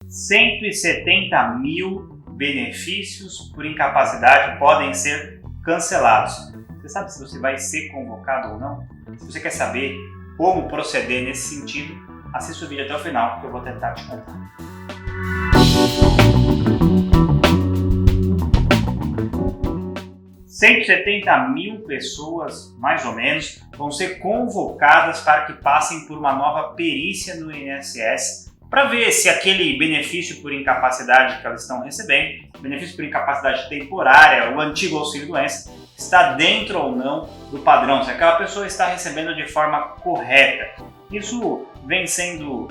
170 mil benefícios por incapacidade podem ser cancelados. Você sabe se você vai ser convocado ou não? Se você quer saber como proceder nesse sentido, assista o vídeo até o final que eu vou tentar te contar. 170 mil pessoas, mais ou menos, vão ser convocadas para que passem por uma nova perícia no INSS para ver se aquele benefício por incapacidade que elas estão recebendo, benefício por incapacidade temporária, o antigo auxílio-doença, está dentro ou não do padrão, se aquela pessoa está recebendo de forma correta. Isso vem sendo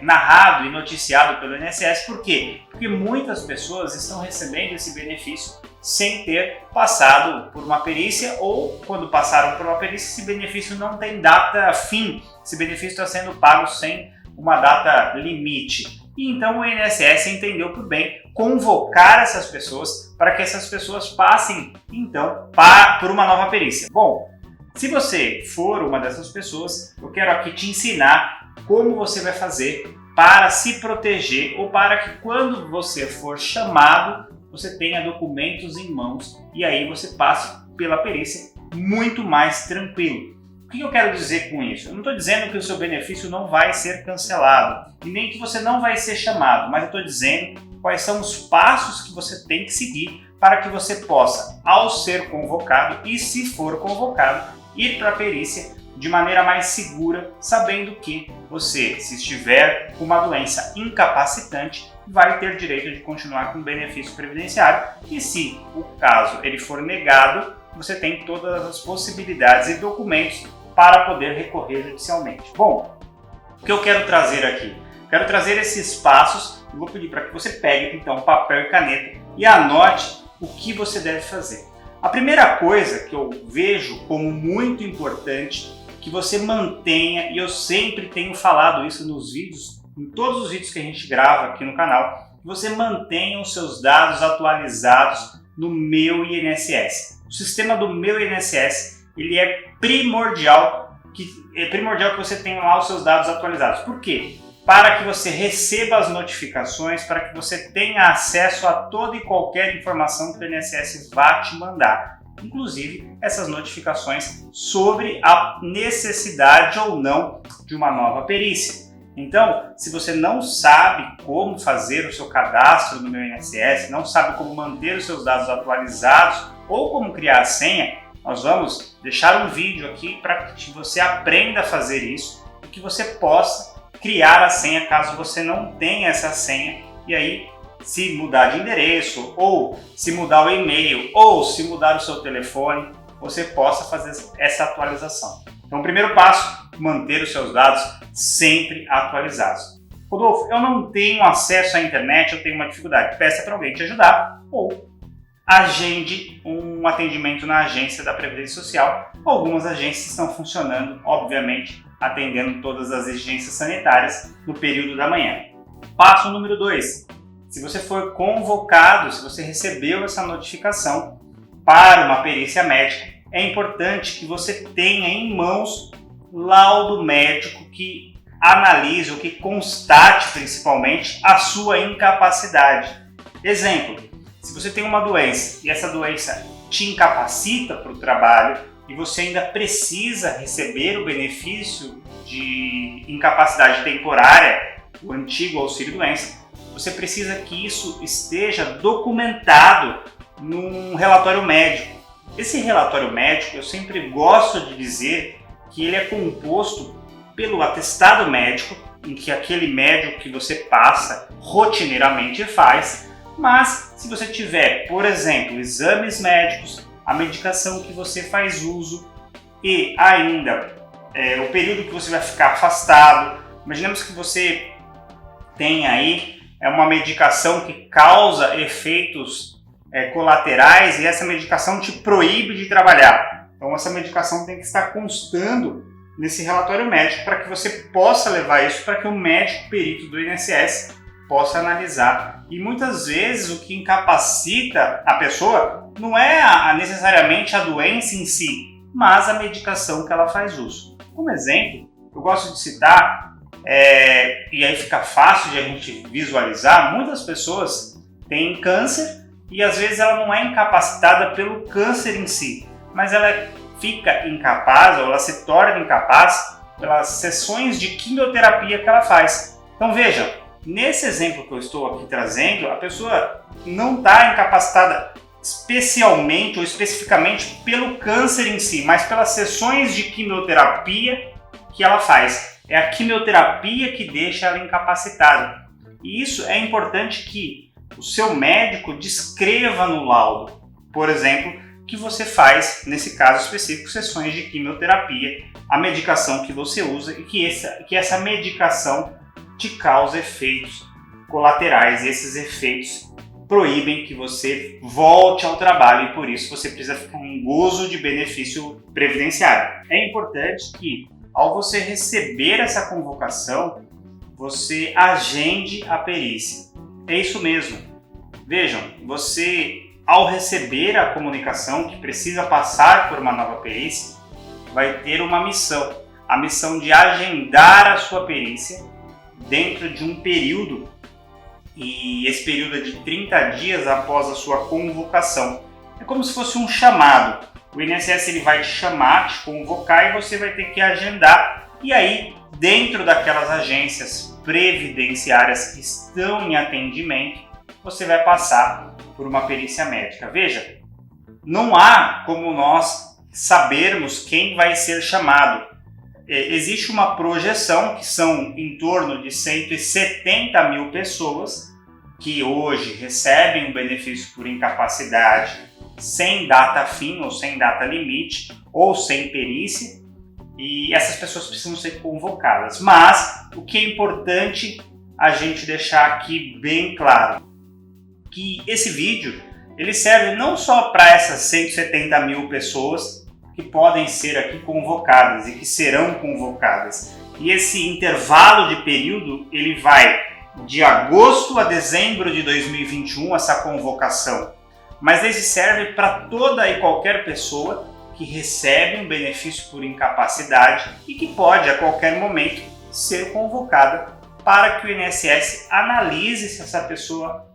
narrado e noticiado pelo INSS, por quê? Porque muitas pessoas estão recebendo esse benefício sem ter passado por uma perícia, ou quando passaram por uma perícia, esse benefício não tem data fim, esse benefício está sendo pago sem uma data limite. E então o INSS entendeu por bem convocar essas pessoas para que essas pessoas passem então por uma nova perícia. Bom, se você for uma dessas pessoas, eu quero aqui te ensinar como você vai fazer para se proteger ou para que quando você for chamado, você tenha documentos em mãos e aí você passe pela perícia muito mais tranquilo. O que eu quero dizer com isso? Eu não estou dizendo que o seu benefício não vai ser cancelado e nem que você não vai ser chamado, mas eu estou dizendo quais são os passos que você tem que seguir para que você possa, ao ser convocado e se for convocado, ir para a perícia de maneira mais segura, sabendo que você, se estiver com uma doença incapacitante, vai ter direito de continuar com o benefício previdenciário e se o caso ele for negado, você tem todas as possibilidades e documentos para poder recorrer judicialmente. Bom, o que eu quero trazer aqui? Quero trazer esses passos e vou pedir para que você pegue então papel e caneta e anote o que você deve fazer. A primeira coisa que eu vejo como muito importante que você mantenha, e eu sempre tenho falado isso nos vídeos, em todos os vídeos que a gente grava aqui no canal, que você mantenha os seus dados atualizados no Meu INSS. O sistema do Meu INSS, ele é primordial que você tenha lá os seus dados atualizados. Por quê? Para que você receba as notificações, para que você tenha acesso a toda e qualquer informação que o INSS vá te mandar. Inclusive essas notificações sobre a necessidade ou não de uma nova perícia. Então, se você não sabe como fazer o seu cadastro no Meu INSS, não sabe como manter os seus dados atualizados ou como criar a senha, nós vamos deixar um vídeo aqui para que você aprenda a fazer isso e que você possa criar a senha caso você não tenha essa senha e aí se mudar de endereço ou se mudar o e-mail ou se mudar o seu telefone, você possa fazer essa atualização. Então, o primeiro passo, manter os seus dados sempre atualizados. Rodolfo, eu não tenho acesso à internet, eu tenho uma dificuldade. Peça para alguém te ajudar ou agende um atendimento na agência da Previdência Social. Algumas agências estão funcionando, obviamente, atendendo todas as exigências sanitárias no período da manhã. Passo número 2. Se você for convocado, se você recebeu essa notificação para uma perícia médica, é importante que você tenha em mãos laudo médico que analise ou que constate principalmente a sua incapacidade. Exemplo, se você tem uma doença e essa doença te incapacita para o trabalho e você ainda precisa receber o benefício de incapacidade temporária, o antigo auxílio-doença, você precisa que isso esteja documentado num relatório médico. Esse relatório médico, eu sempre gosto de dizer que ele é composto pelo atestado médico, em que aquele médico que você passa rotineiramente faz, mas se você tiver, por exemplo, exames médicos, a medicação que você faz uso e ainda o período que você vai ficar afastado, imaginemos que você tem aí uma medicação que causa efeitos colaterais e essa medicação te proíbe de trabalhar. Então essa medicação tem que estar constando nesse relatório médico para que você possa levar isso para que o médico perito do INSS possa analisar. E muitas vezes o que incapacita a pessoa não é necessariamente a doença em si, mas a medicação que ela faz uso. Como exemplo, eu gosto de citar e aí fica fácil de a gente visualizar, muitas pessoas têm câncer e às vezes ela não é incapacitada pelo câncer em si, mas ela fica incapaz ou ela se torna incapaz pelas sessões de quimioterapia que ela faz. Então veja, nesse exemplo que eu estou aqui trazendo, a pessoa não está incapacitada especialmente ou especificamente pelo câncer em si, mas pelas sessões de quimioterapia que ela faz. É a quimioterapia que deixa ela incapacitada. E isso é importante que o seu médico descreva no laudo, por exemplo, que você faz, nesse caso específico, sessões de quimioterapia, a medicação que você usa e que essa medicação te causa efeitos colaterais, e esses efeitos proíbem que você volte ao trabalho e por isso você precisa ficar em gozo de benefício previdenciário. É importante que, ao você receber essa convocação, você agende a perícia. É isso mesmo. Vejam, você, ao receber a comunicação que precisa passar por uma nova perícia, vai ter uma missão. A missão de agendar a sua perícia dentro de um período, e esse período é de 30 dias após a sua convocação. É como se fosse um chamado. O INSS ele vai te chamar, te convocar e você vai ter que agendar. E aí, dentro daquelas agências previdenciárias que estão em atendimento, você vai passar por uma perícia médica. Veja, não há como nós sabermos quem vai ser chamado. Existe uma projeção que são em torno de 170 mil pessoas que hoje recebem um benefício por incapacidade sem data fim ou sem data limite ou sem perícia, e essas pessoas precisam ser convocadas. Mas o que é importante a gente deixar aqui bem claro, que esse vídeo ele serve não só para essas 170 mil pessoas que podem ser aqui convocadas e que serão convocadas. E esse intervalo de período, ele vai de agosto a dezembro de 2021, essa convocação. Mas esse serve para toda e qualquer pessoa que recebe um benefício por incapacidade e que pode a qualquer momento ser convocada para que o INSS analise se essa pessoa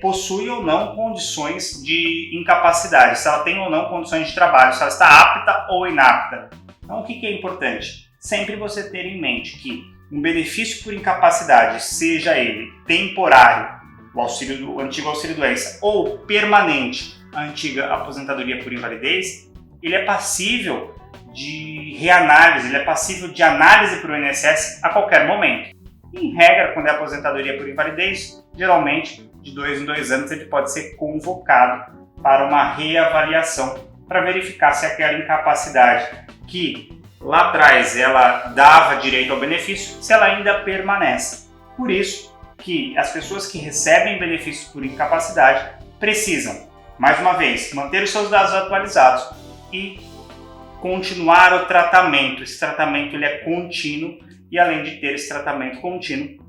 possui ou não condições de incapacidade, se ela tem ou não condições de trabalho, se ela está apta ou inapta. Então o que é importante? Sempre você ter em mente que um benefício por incapacidade, seja ele temporário, o antigo auxílio-doença, ou permanente, a antiga aposentadoria por invalidez, ele é passível de reanálise, ele é passível de análise para o INSS a qualquer momento. Em regra, quando é aposentadoria por invalidez, geralmente de 2 em 2 anos ele pode ser convocado para uma reavaliação para verificar se aquela incapacidade que lá atrás ela dava direito ao benefício, se ela ainda permanece. Por isso que as pessoas que recebem benefícios por incapacidade precisam, mais uma vez, manter os seus dados atualizados e continuar o tratamento. Esse tratamento ele é contínuo e, além de ter esse tratamento contínuo,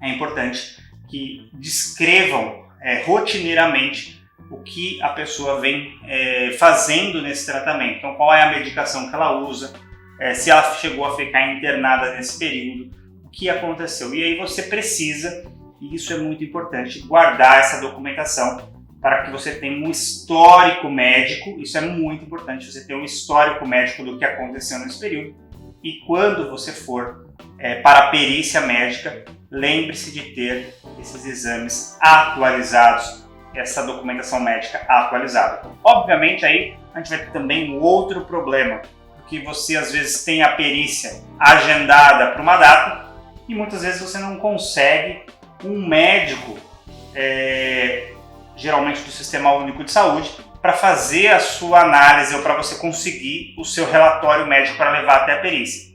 é importante que descrevam rotineiramente o que a pessoa vem fazendo nesse tratamento. Então, qual é a medicação que ela usa, se ela chegou a ficar internada nesse período, o que aconteceu. E aí você precisa, e isso é muito importante, guardar essa documentação para que você tenha um histórico médico. Isso é muito importante, você ter um histórico médico do que aconteceu nesse período. E quando você for para a perícia médica, lembre-se de ter esses exames atualizados, essa documentação médica atualizada. Obviamente aí a gente vai ter também um outro problema, porque você às vezes tem a perícia agendada para uma data e muitas vezes você não consegue um médico, geralmente do Sistema Único de Saúde, para fazer a sua análise ou para você conseguir o seu relatório médico para levar até a perícia.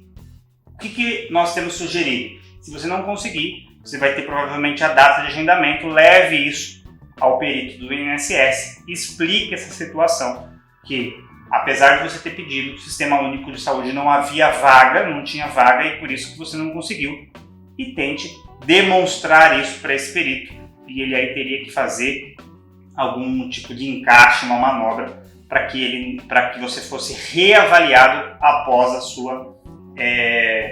O que nós temos sugerido? Se você não conseguir, você vai ter provavelmente a data de agendamento, leve isso ao perito do INSS e explique essa situação, que apesar de você ter pedido o Sistema Único de Saúde, não havia vaga, não tinha vaga e por isso que você não conseguiu, e tente demonstrar isso para esse perito, e ele aí teria que fazer algum tipo de encaixe, uma manobra, para que você fosse reavaliado após a sua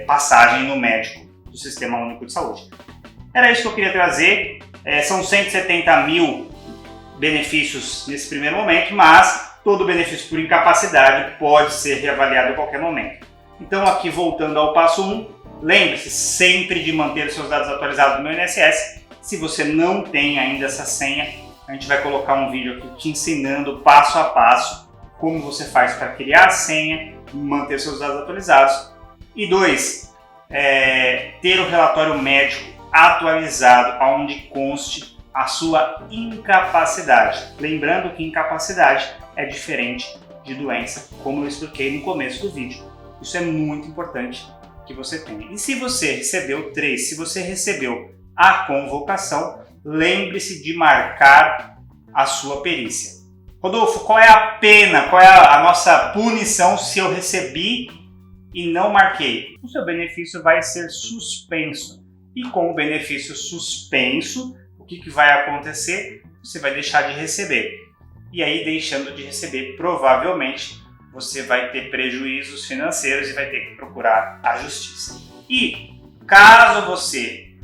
passagem no médico do Sistema Único de Saúde. Era isso que eu queria trazer. São 170 mil benefícios nesse primeiro momento, mas todo benefício por incapacidade pode ser reavaliado a qualquer momento. Então, aqui voltando ao passo 1, lembre-se sempre de manter seus dados atualizados no INSS. Se você não tem ainda essa senha, a gente vai colocar um vídeo aqui te ensinando passo a passo como você faz para criar a senha e manter seus dados atualizados. E 2, ter o relatório médico atualizado, onde conste a sua incapacidade. Lembrando que incapacidade é diferente de doença, como eu expliquei no começo do vídeo. Isso é muito importante que você tenha. E se você recebeu 3, se você recebeu a convocação, lembre-se de marcar a sua perícia. Rodolfo, qual é a pena, qual é a nossa punição se eu recebi e não marquei? O seu benefício vai ser suspenso. E com o benefício suspenso, o que vai acontecer? Você vai deixar de receber. E aí, deixando de receber, provavelmente, você vai ter prejuízos financeiros e vai ter que procurar a justiça. E caso você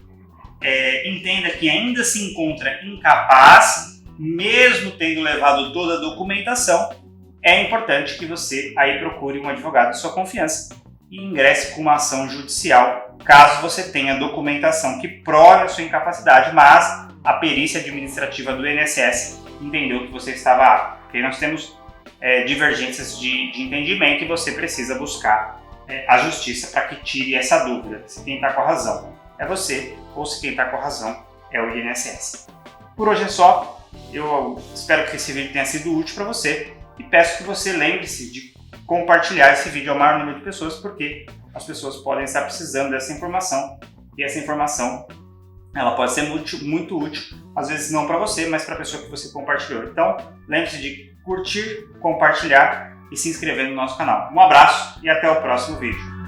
entenda que ainda se encontra incapaz, mesmo tendo levado toda a documentação, é importante que você aí procure um advogado de sua confiança e ingresse com uma ação judicial, caso você tenha documentação que prove a sua incapacidade, mas a perícia administrativa do INSS entendeu que você estava apto. Porque nós temos divergências de entendimento e você precisa buscar a justiça para que tire essa dúvida, se quem está com a razão é você ou se quem está com a razão é o INSS. Por hoje é só, eu espero que esse vídeo tenha sido útil para você e peço que você lembre-se de compartilhar esse vídeo ao maior número de pessoas, porque as pessoas podem estar precisando dessa informação e essa informação ela pode ser muito útil, às vezes não para você, mas para a pessoa que você compartilhou. Então, lembre-se de curtir, compartilhar e se inscrever no nosso canal. Um abraço e até o próximo vídeo.